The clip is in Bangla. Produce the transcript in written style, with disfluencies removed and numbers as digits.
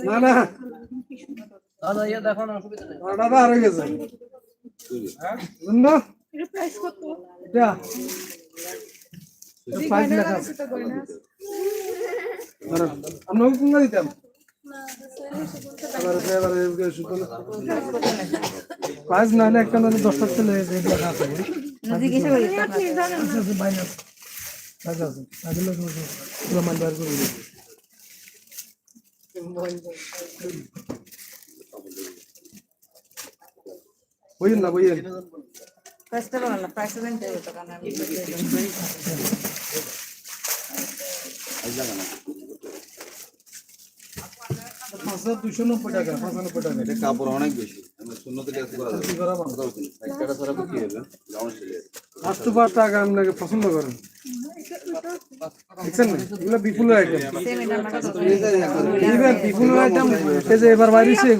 না না দাদা ইয়ে দেখো না অসুবিধা নেই। দাদা আর হয়ে গেছে বুঝলো এটা প্রাইস কত? এটা প্রাইস লেখা আছে আমরা কোন দিতাম প্রাইস না হলে একটা 10টা চলে লেখা আছে জিজ্ঞাসা করি মাইনাস আছে আগলে পুরো মান বার করে দিই বইন না বইন প্রাইসটা বলো না প্রাইসটা জানতে হবে তো কারণ আমি আচ্ছা 290 টাকা 95 টাকা এটা কাপড় অনেক বেশি আমরা শূন্যতে কাজ করা যাবে কি করা ভালো একটা ছাড়া কি হবে গ্রাউন্ড সিলে 8 টাকা আপনাকে পছন্দ করেন দেখছেন এগুলো বিপুল আইটেম সেম এটা আমার কাছে বিপুল আইটেম এই যে এবার বাইরেছে